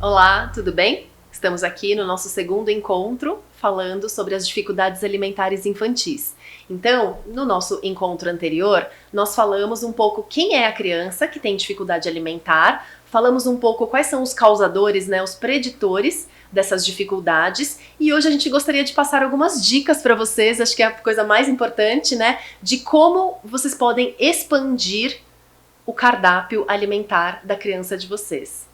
Olá, tudo bem? Estamos aqui no nosso segundo encontro falando sobre as dificuldades alimentares infantis. Então, no nosso encontro anterior, nós falamos um pouco quem é a criança que tem dificuldade alimentar, falamos um pouco quais são os causadores, né, os preditores dessas dificuldades, e hoje a gente gostaria de passar algumas dicas para vocês, acho que é a coisa mais importante, né, de como vocês podem expandir o cardápio alimentar da criança de vocês.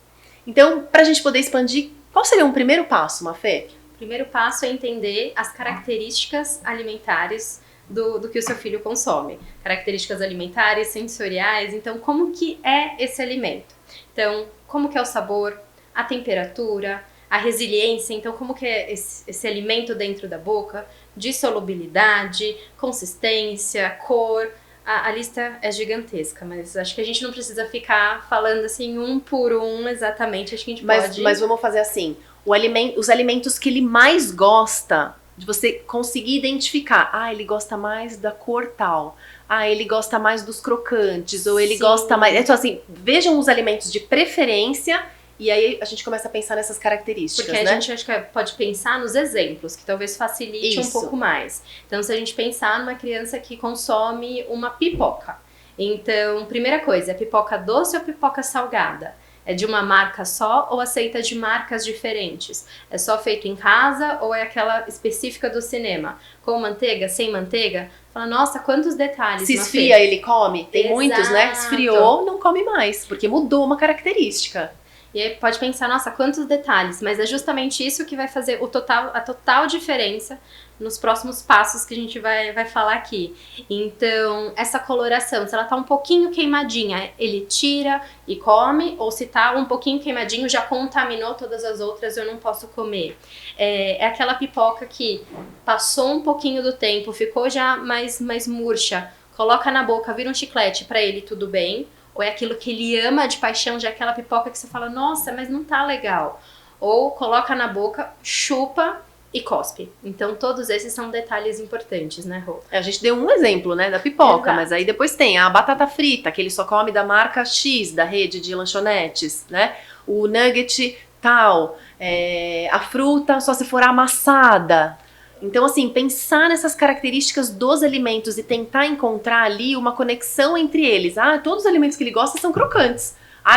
Então, para a gente poder expandir, qual seria um primeiro passo, Mafê? O primeiro passo é entender as características alimentares do que o seu filho consome. Características alimentares, sensoriais, então como que é esse alimento? Então, como que é o sabor, a temperatura, a resiliência, então como que é esse alimento dentro da boca, dissolubilidade, consistência, cor. A lista é gigantesca, mas acho que a gente não precisa ficar falando assim um por um exatamente, acho que a gente pode... Mas vamos fazer assim, os alimentos que ele mais gosta, de você conseguir identificar, ele gosta mais da cor tal, ele gosta mais dos crocantes, ou ele gosta mais... Então assim, vejam os alimentos de preferência. E aí a gente começa a pensar nessas características, porque a gente acho que pode pensar nos exemplos, que talvez facilite um pouco mais. Então, se a gente pensar numa criança que consome uma pipoca. Então, primeira coisa, é pipoca doce ou pipoca salgada? É de uma marca só ou aceita de marcas diferentes? É só feito em casa ou é aquela específica do cinema? Com manteiga, sem manteiga? Fala, nossa, quantos detalhes. Se esfria, ele come? Tem Exato. Muitos, né? Esfriou, não come mais, porque mudou uma característica. E aí pode pensar, nossa, quantos detalhes, mas é justamente isso que vai fazer a total diferença nos próximos passos que a gente vai falar aqui. Então, essa coloração, se ela tá um pouquinho queimadinha, ele tira e come, ou se tá um pouquinho queimadinho, já contaminou todas as outras, eu não posso comer. É aquela pipoca que passou um pouquinho do tempo, ficou já mais murcha, coloca na boca, vira um chiclete, pra ele tudo bem. Ou é aquilo que ele ama de paixão, já aquela pipoca que você fala, nossa, mas não tá legal. Ou coloca na boca, chupa e cospe. Então, todos esses são detalhes importantes, né, Rô? A gente deu um exemplo, né, da pipoca, Exato. Mas aí depois tem a batata frita, que ele só come da marca X, da rede de lanchonetes, né? O nugget tal, a fruta só se for amassada. Então, assim, pensar nessas características dos alimentos e tentar encontrar ali uma conexão entre eles. Todos os alimentos que ele gosta são crocantes.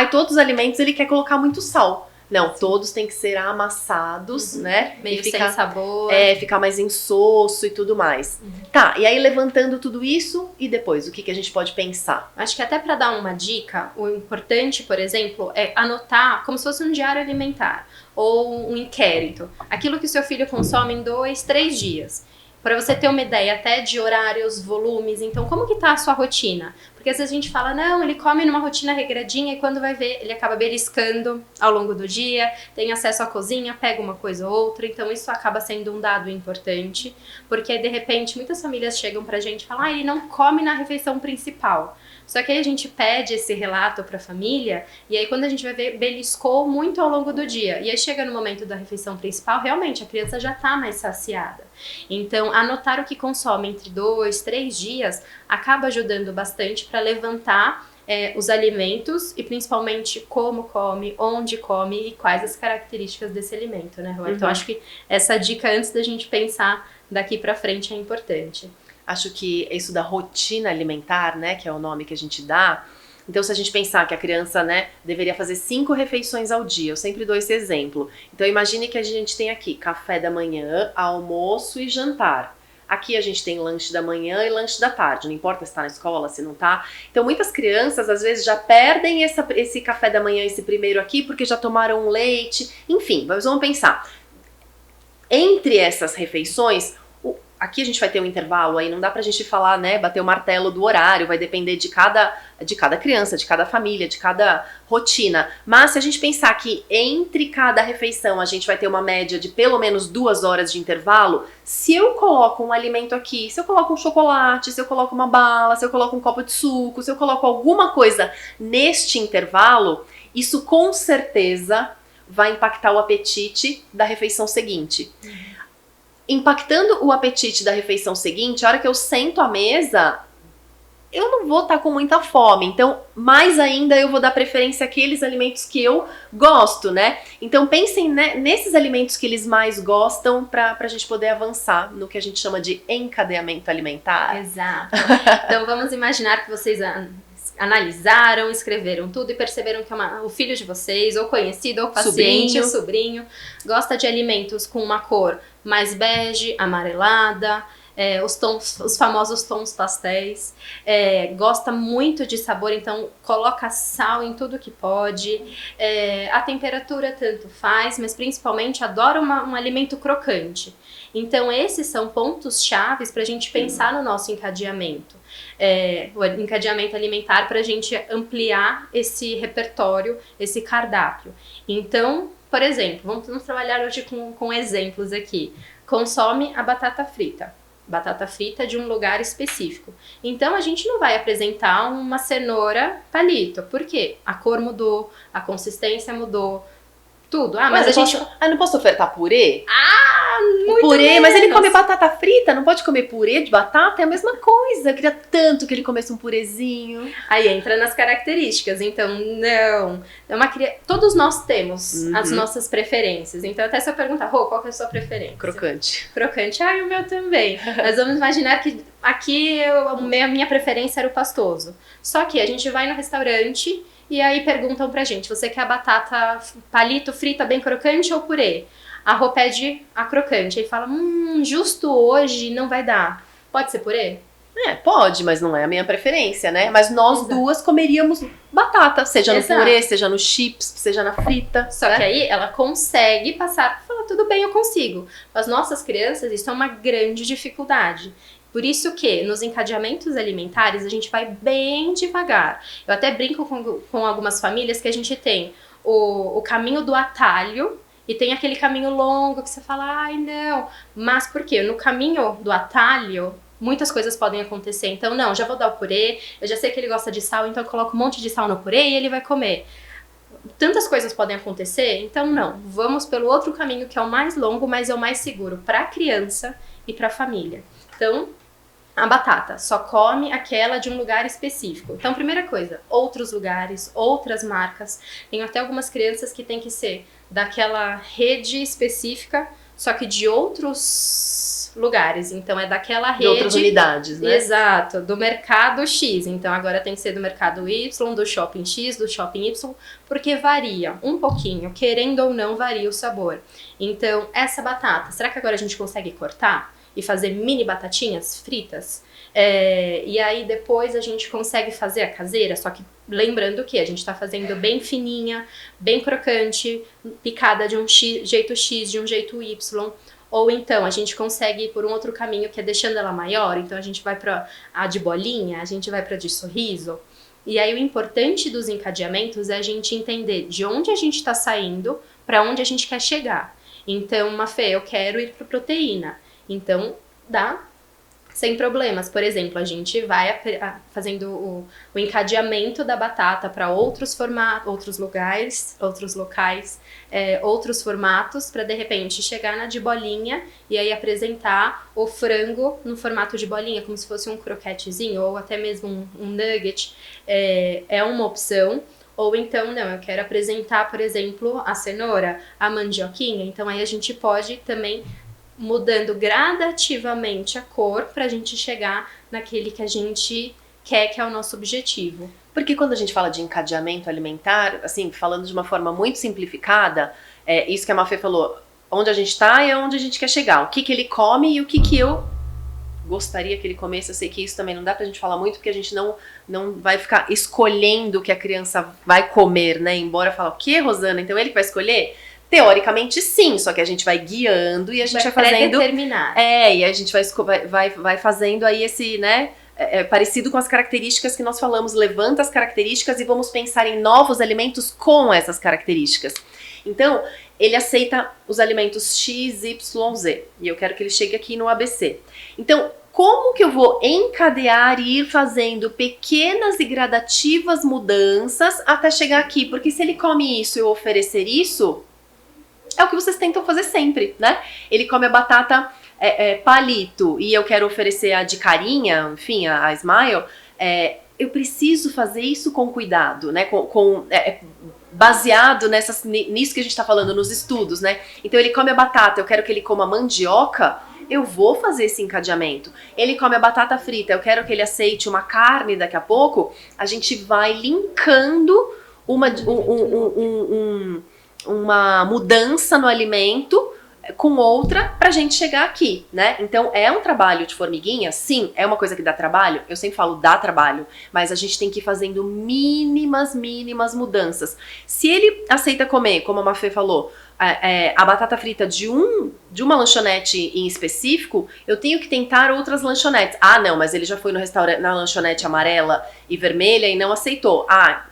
Todos os alimentos ele quer colocar muito sal. Não, todos têm que ser amassados, né? Meio sem sabor. Ficar mais insosso e tudo mais. Tá, e aí levantando tudo isso, e depois, o que a gente pode pensar? Acho que até para dar uma dica, o importante, por exemplo, é anotar como se fosse um diário alimentar ou um inquérito. Aquilo que o seu filho consome em 2, 3 dias. Para você ter uma ideia até de horários, volumes, então como que tá a sua rotina? Porque às vezes a gente fala, não, ele come numa rotina regradinha e quando vai ver, ele acaba beliscando ao longo do dia, tem acesso à cozinha, pega uma coisa ou outra, então isso acaba sendo um dado importante, porque de repente muitas famílias chegam pra gente e falam, ele não come na refeição principal. Só que aí a gente pede esse relato pra família, e aí quando a gente vai ver, beliscou muito ao longo do dia. E aí chega no momento da refeição principal, realmente a criança já tá mais saciada. Então, anotar o que consome entre 2, 3 dias acaba ajudando bastante para levantar os alimentos e principalmente como come, onde come e quais as características desse alimento, né, Rô? Então, acho que essa dica antes da gente pensar daqui pra frente é importante. Acho que isso da rotina alimentar, né, que é o nome que a gente dá. Então, se a gente pensar que a criança, né, deveria fazer 5 refeições ao dia, eu sempre dou esse exemplo. Então, imagine que a gente tem aqui café da manhã, almoço e jantar. Aqui a gente tem lanche da manhã e lanche da tarde, não importa se tá na escola, se não tá. Então, muitas crianças, às vezes, já perdem esse café da manhã, esse primeiro aqui, porque já tomaram um leite. Enfim, mas vamos pensar. Entre essas refeições... Aqui a gente vai ter um intervalo, aí não dá pra gente falar, né, bater o martelo do horário, vai depender de cada criança, de cada família, de cada rotina. Mas se a gente pensar que entre cada refeição a gente vai ter uma média de pelo menos 2 horas de intervalo, se eu coloco um alimento aqui, se eu coloco um chocolate, se eu coloco uma bala, se eu coloco um copo de suco, se eu coloco alguma coisa neste intervalo, isso com certeza vai impactar o apetite da refeição seguinte. Impactando o apetite da refeição seguinte, a hora que eu sento à mesa, eu não vou estar com muita fome. Então, mais ainda, eu vou dar preferência àqueles alimentos que eu gosto, né? Então, pensem, né, nesses alimentos que eles mais gostam para a gente poder avançar no que a gente chama de encadeamento alimentar. Exato. Então, vamos imaginar que vocês analisaram, escreveram tudo e perceberam que o filho de vocês, ou conhecido, ou paciente, ou sobrinho, gosta de alimentos com uma cor mais bege, amarelada, os famosos tons pastéis, gosta muito de sabor, então coloca sal em tudo que pode, a temperatura tanto faz, mas principalmente adora um alimento crocante. Então esses são pontos chaves para a gente pensar no nosso encadeamento. O encadeamento alimentar, para a gente ampliar esse repertório, esse cardápio. Então, por exemplo, vamos trabalhar hoje com exemplos aqui. Consome a batata frita de um lugar específico. Então a gente não vai apresentar uma cenoura palito. Por quê? A cor mudou, a consistência mudou, tudo. Mas não posso ofertar purê? Muito purê, menos. Mas ele come batata frita, não pode comer purê de batata? É a mesma coisa. Eu queria tanto que ele comesse um purezinho. Aí entra nas características. Então, não. Todos nós temos as nossas preferências. Então, até se eu perguntar, Rô, qual que é a sua preferência? Crocante. Crocante, o meu também. Mas vamos imaginar que aqui a minha preferência era o pastoso. Só que a gente vai no restaurante e aí perguntam pra gente, você quer a batata palito frita bem crocante ou purê? A Rô pede a crocante. Aí fala, justo hoje não vai dar. Pode ser purê? Pode, mas não é a minha preferência, né? Mas nós duas comeríamos batata, seja no purê, seja no chips, seja na frita. Só que aí ela consegue passar, fala, tudo bem, eu consigo. As nossas crianças, isso é uma grande dificuldade. Por isso que nos encadeamentos alimentares a gente vai bem devagar. Eu até brinco com algumas famílias que a gente tem o caminho do atalho e tem aquele caminho longo que você fala, ai não. Mas por quê? No caminho do atalho, muitas coisas podem acontecer. Então, não, já vou dar o purê, eu já sei que ele gosta de sal, então eu coloco um monte de sal no purê e ele vai comer. Tantas coisas podem acontecer, então não. Vamos pelo outro caminho que é o mais longo, mas é o mais seguro para a criança e para a família. Então, a batata só come aquela de um lugar específico. Então, primeira coisa, outros lugares, outras marcas. Tenho até algumas crianças que tem que ser daquela rede específica, só que de outros lugares. Então, é daquela rede... De outras unidades, né? Exato, do mercado X. Então, agora tem que ser do mercado Y, do shopping X, do shopping Y, porque varia um pouquinho, querendo ou não, varia o sabor. Então, essa batata, será que agora a gente consegue cortar e fazer mini batatinhas fritas? E aí depois a gente consegue fazer a caseira, só que lembrando que a gente tá fazendo bem fininha, bem crocante, picada de um jeito X, de um jeito Y. Ou então a gente consegue ir por um outro caminho que é deixando ela maior, então a gente vai pra a de bolinha, a gente vai pra de sorriso. E aí o importante dos encadeamentos é a gente entender de onde a gente tá saindo para onde a gente quer chegar. Então, Mafê, eu quero ir pra proteína. Então, dá sem problemas. Por exemplo, a gente vai fazendo o encadeamento da batata para outros formatos, outros locais, outros formatos, para de repente chegar na de bolinha e aí apresentar o frango no formato de bolinha, como se fosse um croquetezinho ou até mesmo um nugget. É uma opção. Ou então, não, eu quero apresentar, por exemplo, a cenoura, a mandioquinha. Então, aí a gente pode também mudando gradativamente a cor pra gente chegar naquele que a gente quer, que é o nosso objetivo. Porque quando a gente fala de encadeamento alimentar, assim, falando de uma forma muito simplificada, isso que a Mafê falou, onde a gente tá e aonde a gente quer chegar. O que ele come e o que eu gostaria que ele comesse. Eu sei que isso também não dá pra gente falar muito, porque a gente não vai ficar escolhendo o que a criança vai comer, né? Embora falar, o que, Rosana? Então ele que vai escolher? Teoricamente sim, só que a gente vai guiando e a gente vai fazendo... E a gente vai fazendo aí esse, né, parecido com as características que nós falamos, levanta as características e vamos pensar em novos alimentos com essas características. Então, ele aceita os alimentos X, Y, Z, e eu quero que ele chegue aqui no ABC. Então, como que eu vou encadear e ir fazendo pequenas e gradativas mudanças até chegar aqui? Porque se ele come isso e eu oferecer isso... é o que vocês tentam fazer sempre, né? Ele come a batata palito e eu quero oferecer a de carinha, enfim, a Smile, eu preciso fazer isso com cuidado, né? Baseado nisso que a gente tá falando, nos estudos, né? Então ele come a batata, eu quero que ele coma mandioca, eu vou fazer esse encadeamento. Ele come a batata frita, eu quero que ele aceite uma carne daqui a pouco, a gente vai linkando uma mudança no alimento com outra pra gente chegar aqui, né? Então é um trabalho de formiguinha? Sim. É uma coisa que dá trabalho? Eu sempre falo, dá trabalho, mas a gente tem que ir fazendo mínimas mudanças. Se ele aceita comer, como a Mafê falou, a batata frita de uma lanchonete em específico, eu tenho que tentar outras lanchonetes. Ah, não, mas ele já foi no restaurante, na lanchonete amarela e vermelha e não aceitou. Ah,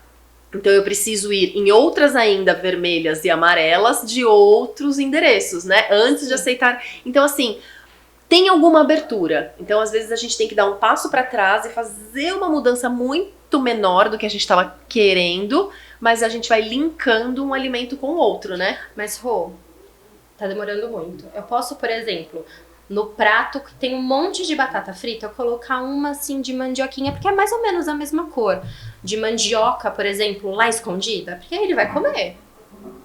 então eu preciso ir em outras ainda vermelhas e amarelas de outros endereços, né? Antes de aceitar. Então, assim, tem alguma abertura. Então, às vezes, a gente tem que dar um passo para trás e fazer uma mudança muito menor do que a gente estava querendo, mas a gente vai linkando um alimento com o outro, né? Mas, Rô, tá demorando muito. Eu posso, por exemplo, no prato que tem um monte de batata frita, eu colocar uma assim de mandioquinha, porque é mais ou menos a mesma cor. De mandioca, por exemplo, lá escondida, porque aí ele vai comer.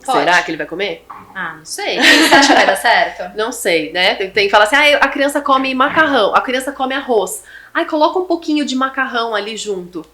Pode. Será que ele vai comer? Ah, não sei. Você acha que vai dar certo? Não sei, né? Tem que falar assim, a criança come macarrão, a criança come arroz. Coloca um pouquinho de macarrão ali junto.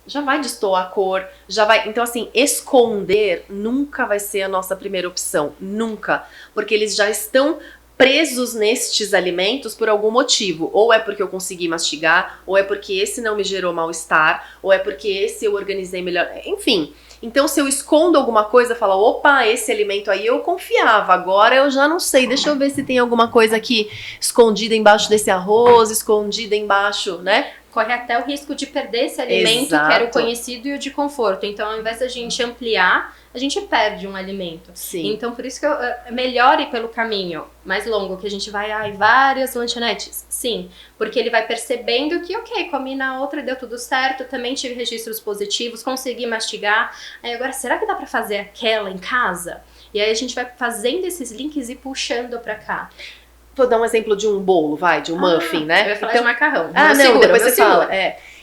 Já vai destoar a cor, já vai... Então, assim, esconder nunca vai ser a nossa primeira opção. Nunca. Porque eles já estão presos nestes alimentos por algum motivo. Ou é porque eu consegui mastigar, ou é porque esse não me gerou mal-estar, ou é porque esse eu organizei melhor. Enfim. Então, se eu escondo alguma coisa, falo, opa, esse alimento aí eu confiava, agora eu já não sei, deixa eu ver se tem alguma coisa aqui escondida embaixo desse arroz, escondida embaixo, né? Corre até o risco de perder esse alimento, Exato. que era o conhecido e o de conforto. Então, ao invés da gente ampliar, a gente perde um alimento. Sim. Então, por isso que é melhor ir pelo caminho mais longo, que a gente vai, várias lanchonetes. Sim, porque ele vai percebendo que, ok, comi na outra, deu tudo certo, também tive registros positivos, consegui mastigar. Aí agora, será que dá pra fazer aquela em casa? E aí a gente vai fazendo esses links e puxando pra cá. Vou dar um exemplo de um bolo, de um muffin, né? Eu ia falar de macarrão. Depois você fala.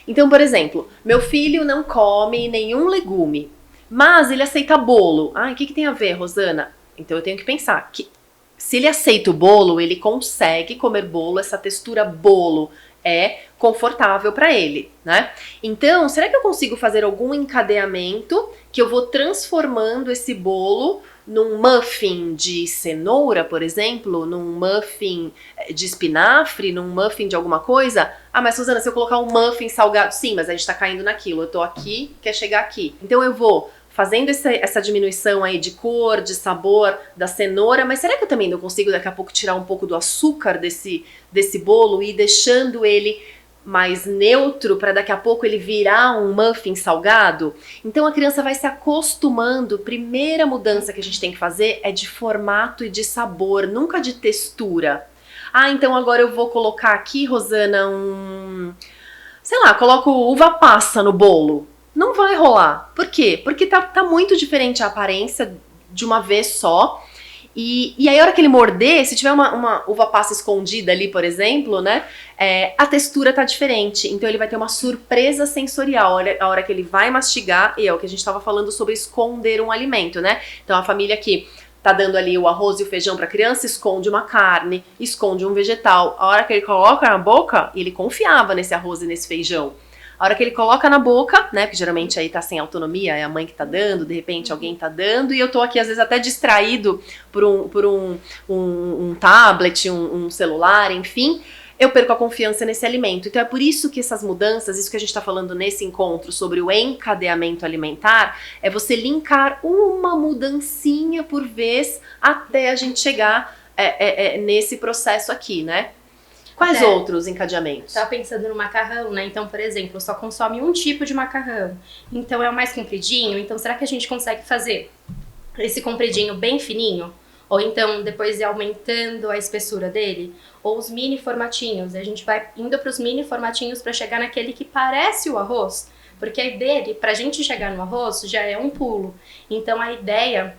Então, por exemplo, meu filho não come nenhum legume, mas ele aceita bolo. O que tem a ver, Rosana? Então eu tenho que pensar que se ele aceita o bolo, ele consegue comer bolo, essa textura bolo é confortável para ele, né? Então, será que eu consigo fazer algum encadeamento que eu vou transformando esse bolo num muffin de cenoura, por exemplo, num muffin de espinafre, num muffin de alguma coisa? Mas Suzana, se eu colocar um muffin salgado... Sim, mas a gente tá caindo naquilo. Eu tô aqui, quer chegar aqui. Então eu vou fazendo essa diminuição aí de cor, de sabor da cenoura, mas será que eu também não consigo daqui a pouco tirar um pouco do açúcar desse bolo e ir deixando ele mais neutro para daqui a pouco ele virar um muffin salgado? Então a criança vai se acostumando. Primeira mudança que a gente tem que fazer é de formato e de sabor, nunca de textura. Então agora eu vou colocar aqui, Rosana, coloco uva passa no bolo. Não vai rolar. Por quê? Porque tá muito diferente a aparência de uma vez só. E aí, a hora que ele morder, se tiver uma uva passa escondida ali, por exemplo, né? A textura tá diferente. Então, ele vai ter uma surpresa sensorial. Olha, a hora que ele vai mastigar, e é o que a gente tava falando sobre esconder um alimento, né? Então, a família que tá dando ali o arroz e o feijão pra criança, esconde uma carne, esconde um vegetal. A hora que ele coloca na boca, ele confiava nesse arroz e nesse feijão. A hora que ele coloca na boca, né, porque geralmente aí tá sem autonomia, é a mãe que tá dando, de repente alguém tá dando, e eu tô aqui às vezes até distraído por um tablet, um celular, enfim, eu perco a confiança nesse alimento. Então é por isso que essas mudanças, isso que a gente tá falando nesse encontro sobre o encadeamento alimentar, é você linkar uma mudancinha por vez até a gente chegar nesse processo aqui, né? Quais outros encadeamentos? Tava pensando no macarrão, né? Então, por exemplo, só consome um tipo de macarrão. Então, é o mais compridinho. Então, será que a gente consegue fazer esse compridinho bem fininho? Ou então, depois ir aumentando a espessura dele? Ou os mini formatinhos. A gente vai indo para os mini formatinhos para chegar naquele que parece o arroz. Porque a ideia dele, pra gente chegar no arroz, já é um pulo. Então, a ideia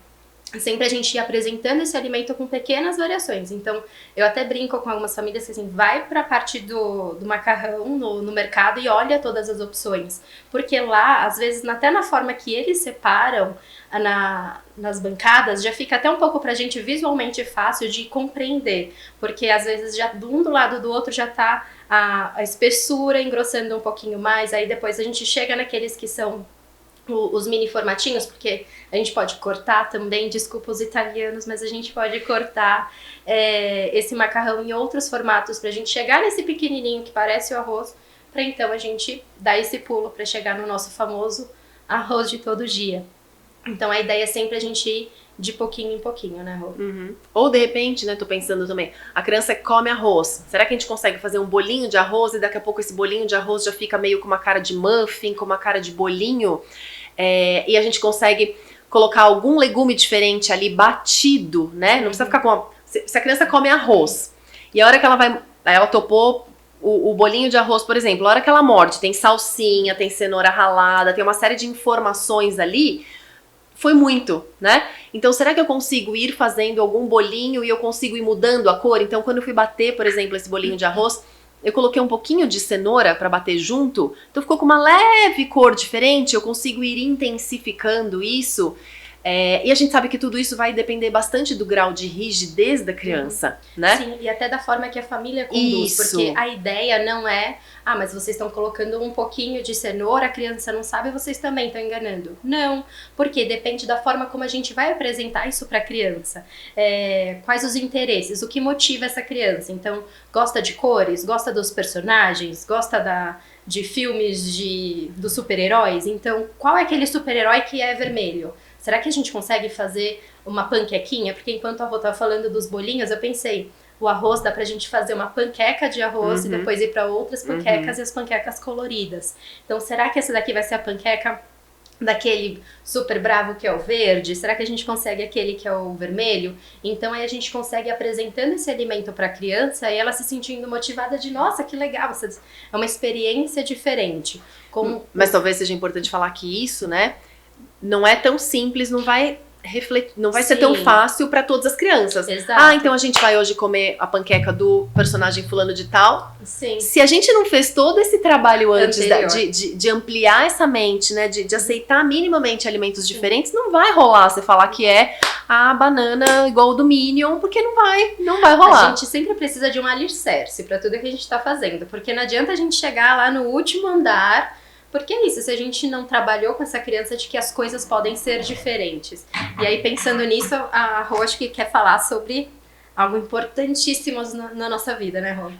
sempre a gente ia apresentando esse alimento com pequenas variações. Então, eu até brinco com algumas famílias que assim, vai para a parte do macarrão no mercado e olha todas as opções. Porque lá, às vezes, até na forma que eles separam nas bancadas, já fica até um pouco pra gente visualmente fácil de compreender. Porque às vezes já de um do lado do outro já tá a espessura engrossando um pouquinho mais. Aí depois a gente chega naqueles que são os mini formatinhos, porque a gente pode cortar também, desculpa os italianos, mas a gente pode cortar esse macarrão em outros formatos pra gente chegar nesse pequenininho que parece o arroz, pra então a gente dar esse pulo pra chegar no nosso famoso arroz de todo dia. Então a ideia é sempre a gente ir de pouquinho em pouquinho, né, Rô? Uhum. Ou de repente, né, tô pensando também, a criança come arroz. Será que a gente consegue fazer um bolinho de arroz e daqui a pouco esse bolinho de arroz já fica meio com uma cara de muffin, com uma cara de bolinho? E a gente consegue colocar algum legume diferente ali batido, né? Não precisa ficar com... Se a criança come arroz e a hora que ela topou o bolinho de arroz, por exemplo, a hora que ela morde, tem salsinha, tem cenoura ralada, tem uma série de informações ali, foi muito, né? Então, será que eu consigo ir fazendo algum bolinho e eu consigo ir mudando a cor? Então, quando eu fui bater, por exemplo, esse bolinho de arroz, eu coloquei um pouquinho de cenoura para bater junto, então ficou com uma leve cor diferente, eu consigo ir intensificando isso. E a gente sabe que tudo isso vai depender bastante do grau de rigidez da criança, né? Sim, e até da forma que a família conduz, Isso. porque a ideia não é, mas vocês estão colocando um pouquinho de cenoura, a criança não sabe, vocês também estão enganando. Não, porque depende da forma como a gente vai apresentar isso para a criança. Quais os interesses, o que motiva essa criança. Então, gosta de cores, gosta dos personagens, gosta de filmes dos super-heróis. Então, qual é aquele super-herói que é vermelho? Será que a gente consegue fazer uma panquequinha? Porque enquanto a Rô tava falando dos bolinhos, eu pensei, o arroz dá pra gente fazer uma panqueca de arroz e depois ir pra outras panquecas e as panquecas coloridas. Então, será que essa daqui vai ser a panqueca daquele super bravo que é o verde? Será que a gente consegue aquele que é o vermelho? Então, aí a gente consegue apresentando esse alimento pra criança e ela se sentindo motivada de, nossa, que legal, é uma experiência diferente. Mas talvez seja importante falar que isso, né, não é tão simples, não vai ser tão fácil para todas as crianças. Exato. Então a gente vai hoje comer a panqueca do personagem fulano de tal. Sim. Se a gente não fez todo esse trabalho antes de ampliar essa mente, né, de aceitar minimamente alimentos diferentes, não vai rolar você falar que é a banana igual do Minion, porque não vai rolar. A gente sempre precisa de um alicerce para tudo que a gente tá fazendo, porque não adianta a gente chegar lá no último andar. Porque é isso, se a gente não trabalhou com essa criança de que as coisas podem ser diferentes. E aí, pensando nisso, a Rô acho que quer falar sobre algo importantíssimo na nossa vida, né, Rô?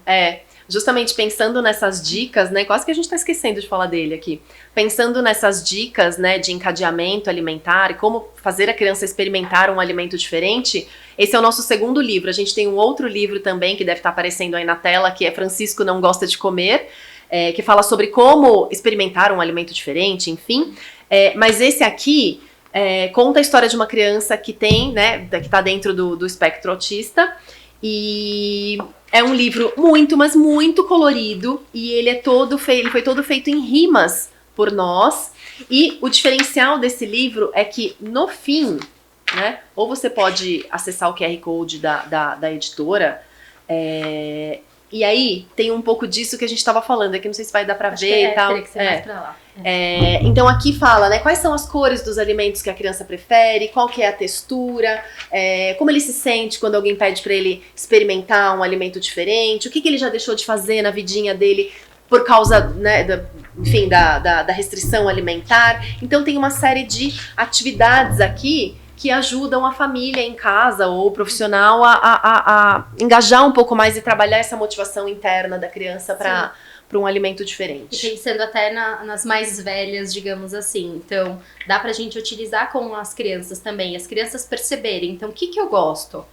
Justamente pensando nessas dicas, né, quase que a gente tá esquecendo de falar dele aqui. Pensando nessas dicas, né, de encadeamento alimentar e como fazer a criança experimentar um alimento diferente, esse é o nosso segundo livro. A gente tem um outro livro também que deve estar aparecendo aí na tela, que é Francisco Não Gosta de Comer, que fala sobre como experimentar um alimento diferente, enfim. Mas esse aqui conta a história de uma criança que tem, né, que está dentro do espectro autista, e é um livro muito, mas muito colorido, e ele foi todo feito em rimas por nós, e o diferencial desse livro é que, no fim, né, ou você pode acessar o QR Code da editora, e aí, tem um pouco disso que a gente estava falando, aqui não sei se vai dar pra ver e tal. Teria que ser mais pra lá. Então aqui fala, né, quais são as cores dos alimentos que a criança prefere, qual que é a textura, como ele se sente quando alguém pede pra ele experimentar um alimento diferente, o que ele já deixou de fazer na vidinha dele por causa, né, da restrição alimentar. Então tem uma série de atividades aqui que ajudam a família em casa ou o profissional a engajar um pouco mais e trabalhar essa motivação interna da criança para um alimento diferente. E pensando até nas mais velhas, digamos assim. Então, dá pra gente utilizar com as crianças também, as crianças perceberem. Então, o que eu gosto?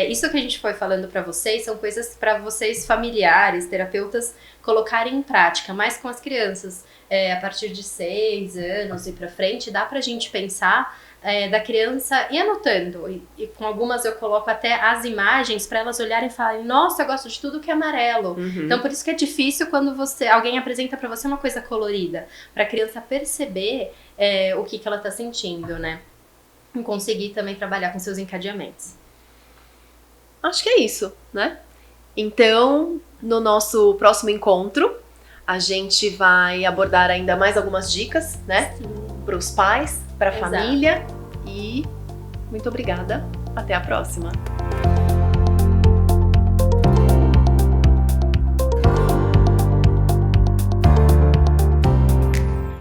Isso que a gente foi falando pra vocês são coisas pra vocês familiares, terapeutas, colocarem em prática, mais com as crianças. A partir de 6 anos e pra frente, dá pra gente pensar da criança e anotando, e com algumas eu coloco até as imagens para elas olharem e falarem, nossa, eu gosto de tudo que é amarelo. Então por isso que é difícil quando alguém apresenta para você uma coisa colorida, para a criança perceber o que ela tá sentindo, né? e conseguir também trabalhar com seus encadeamentos. Acho que é isso, né? Então, no nosso próximo encontro, a gente vai abordar ainda mais algumas dicas, né? Para os pais, para a família. E muito obrigada. Até a próxima.